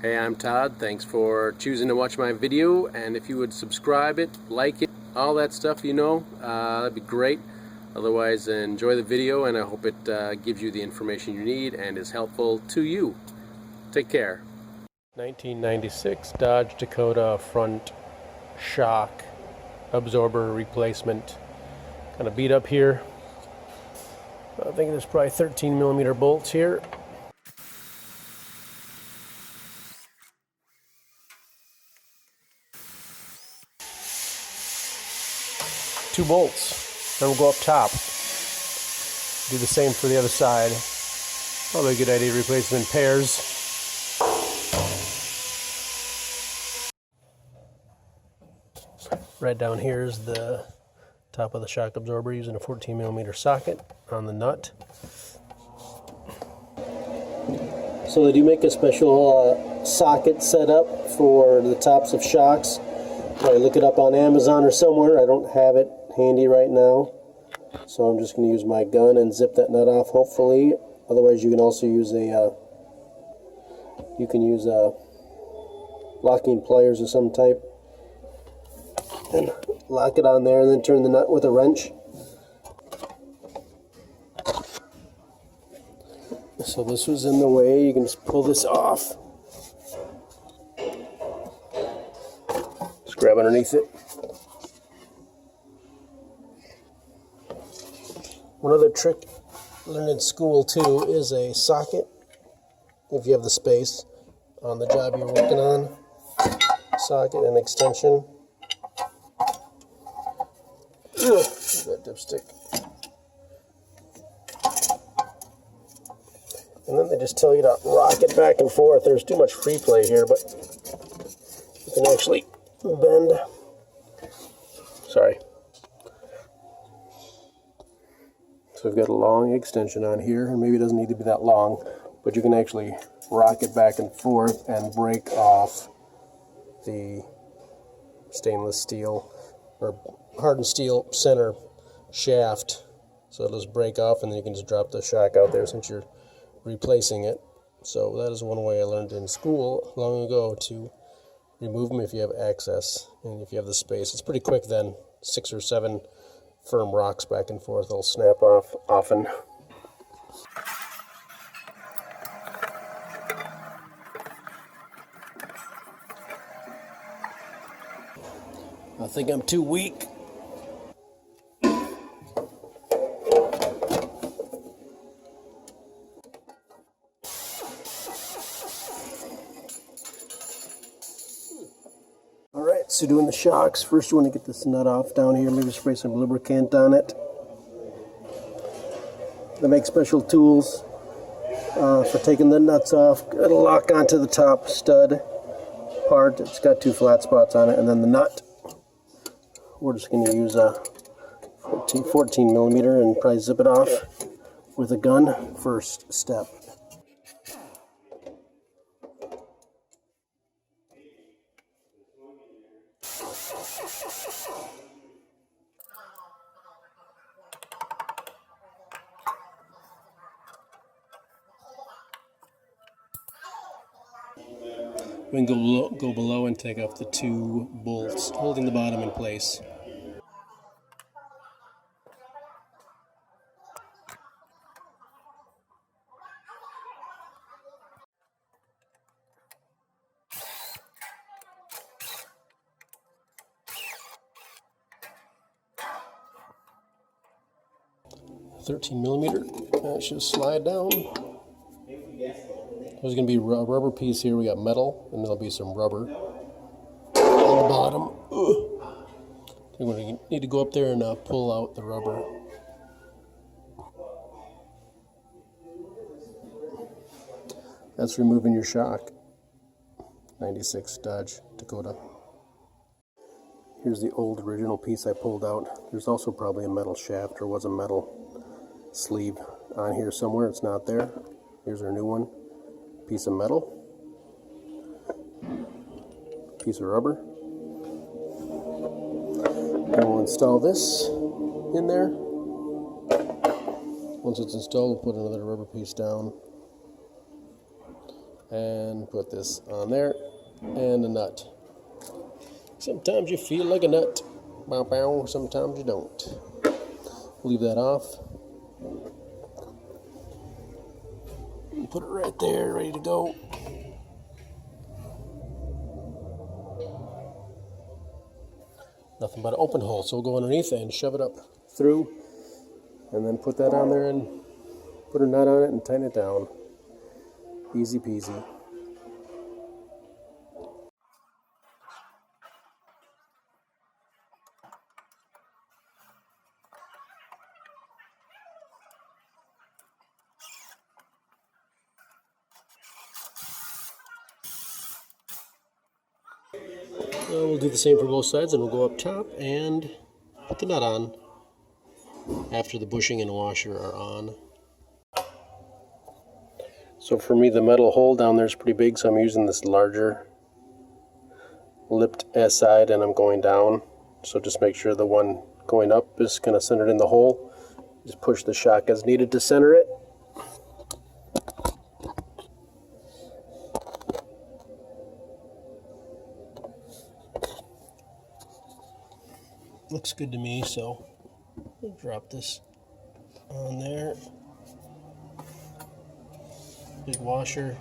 Hey, I'm Todd. Thanks for choosing to watch my video, and if you would subscribe it, like it, all that stuff, that'd be great. Otherwise, enjoy the video, and I hope it gives you the information you need and is helpful to you. Take care. 1996 Dodge Dakota front shock absorber replacement. Kind of beat up here. I think there's probably 13mm bolts here. Two bolts, then we'll go up top. Do the same for the other side. Probably a good idea to replace them in pairs. Right down here is the top of the shock absorber using a 14mm socket on the nut. So they do make a special socket set up for the tops of shocks. Probably look it up on Amazon or somewhere. I don't have it handy right now, so I'm just going to use my gun and zip that nut off, hopefully. Otherwise, you can also use locking pliers of some type and lock it on there, and then turn the nut with a wrench. So this was in the way. You can just pull this off. Just grab underneath it. One other trick learned in school too is a socket, if you have the space on the job you're working on. Socket and extension. That dipstick. And then they just tell you to rock it back and forth. There's too much free play here, but you can actually bend. Sorry. So we've got a long extension on here, and maybe it doesn't need to be that long, but you can actually rock it back and forth and break off the stainless steel or hardened steel center shaft. So it'll just break off, and then you can just drop the shock out there since you're replacing it. So that is one way I learned in school long ago, to remove them if you have access and if you have the space. It's pretty quick then. 6 or 7 firm rocks back and forth, they'll snap off often. I think I'm too weak. Alright, so doing the shocks, first you want to get this nut off down here, maybe spray some lubricant on it. They make special tools for taking the nuts off. It'll lock onto the top stud part. It's got 2 flat spots on it, and then the nut. We're just going to use a 14mm and probably zip it off with a gun. First step. We can go below and take off the 2 bolts, holding the bottom in place. $13mm. That should slide down. There's going to be a rubber piece here. We got metal, and there'll be some rubber on the bottom. I think we're going to need to go up there and pull out the rubber. That's removing your shock. 96 Dodge Dakota. Here's the old original piece I pulled out. There's also probably a metal shaft, or was a metal sleeve on here somewhere. It's not there. Here's our new one. Piece of metal, piece of rubber, and we'll install this in there. Once it's installed, we'll put another rubber piece down and put this on there, and a nut. Sometimes you feel like a nut. Bow, bow. Sometimes you don't. Leave that off. Put it right there, ready to go. Nothing but an open hole, so we'll go underneath and shove it up through, and then put that on there and put a nut on it and tighten it down. Easy peasy. We'll do the same for both sides, and we'll go up top and put the nut on after the bushing and washer are on. So for me, the metal hole down there is pretty big, so I'm using this larger lipped S side, and I'm going down. So just make sure the one going up is kind of centered in the hole. Just push the shock as needed to center it. Looks good to me, so we'll drop this on there. Big washer.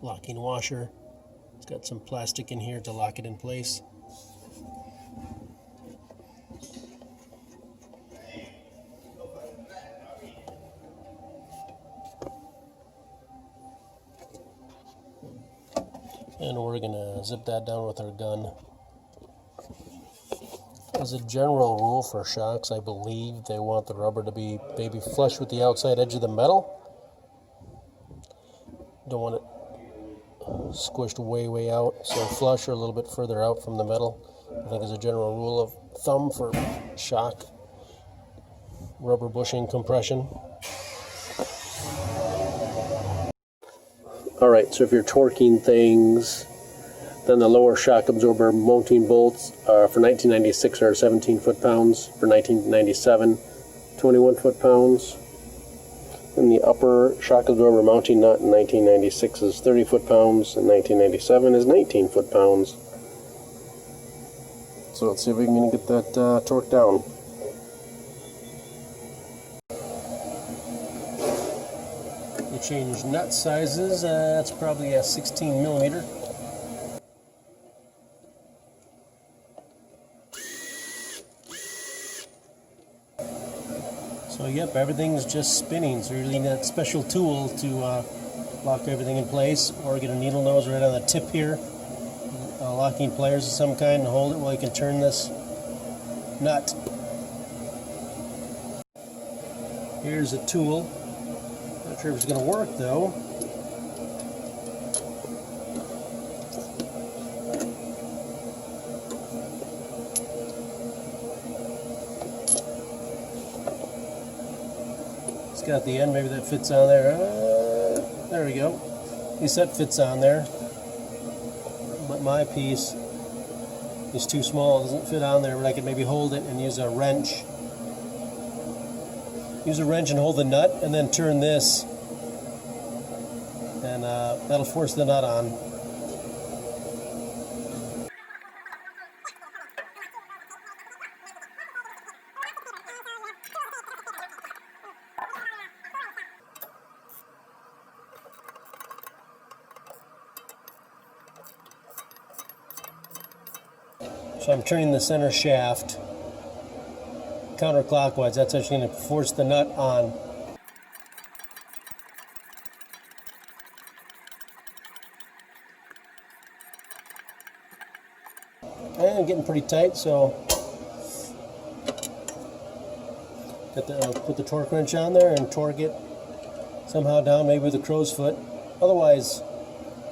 Locking washer. It's got some plastic in here to lock it in place. And we're going to zip that down with our gun. As a general rule for shocks, I believe they want the rubber to be maybe flush with the outside edge of the metal. Don't want it squished way out, so flush or a little bit further out from the metal. I think is a general rule of thumb for shock rubber bushing compression. Alright, so if you're torquing things, then the lower shock absorber mounting bolts for 1996 are 17 foot-pounds, for 1997, 21 foot-pounds. And the upper shock absorber mounting nut in 1996 is 30 foot-pounds, and 1997 is 19 foot-pounds. So let's see if we can get that torqued down. Change nut sizes. That's probably a 16 millimeter. So yep, everything's just spinning. So you really need that special tool to lock everything in place, or get a needle nose right on the tip here, locking pliers of some kind, and hold it while you can turn this nut. Here's a tool. Not sure if it's going to work though. It's got the end, maybe that fits on there. There we go. At least that fits on there. But my piece is too small, it doesn't fit on there, but I could maybe hold it and use a wrench. Use a wrench and hold the nut, and then turn this, and that'll force the nut on. So I'm turning the center shaft counterclockwise. That's actually going to force the nut on. And getting pretty tight, so put the torque wrench on there and torque it somehow down, maybe with a crow's foot. Otherwise,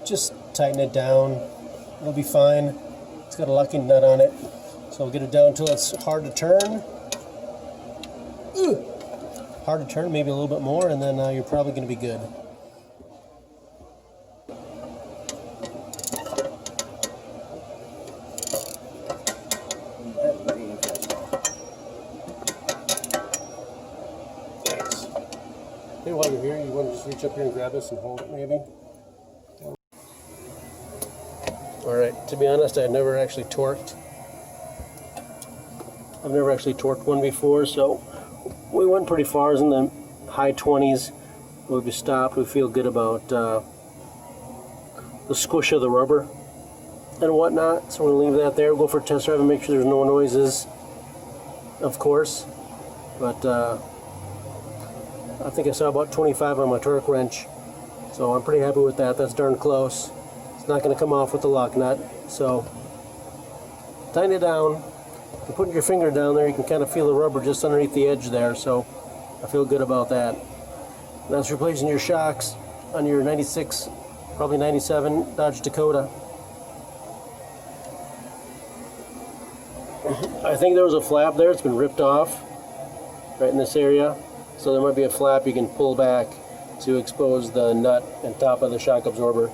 just tighten it down. It'll be fine. It's got a locking nut on it, so we'll get it down until it's hard to turn. Hard to turn, maybe a little bit more, and then you're probably going to be good. just reach up here and grab this and hold it maybe. Alright, to be honest, I've never actually torqued one before, so we went pretty far. It was in the high 20s. We stopped. We feel good about the squish of the rubber and whatnot, so we're going to leave that there. We'll go for a test drive and make sure there's no noises, of course. But I think I saw about 25 on my torque wrench, so I'm pretty happy with that. That's darn close. It's not going to come off with the lock nut, so tighten it down. If you're putting your finger down there, you can kind of feel the rubber just underneath the edge there, so I feel good about that. That's replacing your shocks on your 96, probably 97 Dodge Dakota. I think there was a flap there. It's been ripped off right in this area, so there might be a flap you can pull back to expose the nut and top of the shock absorber.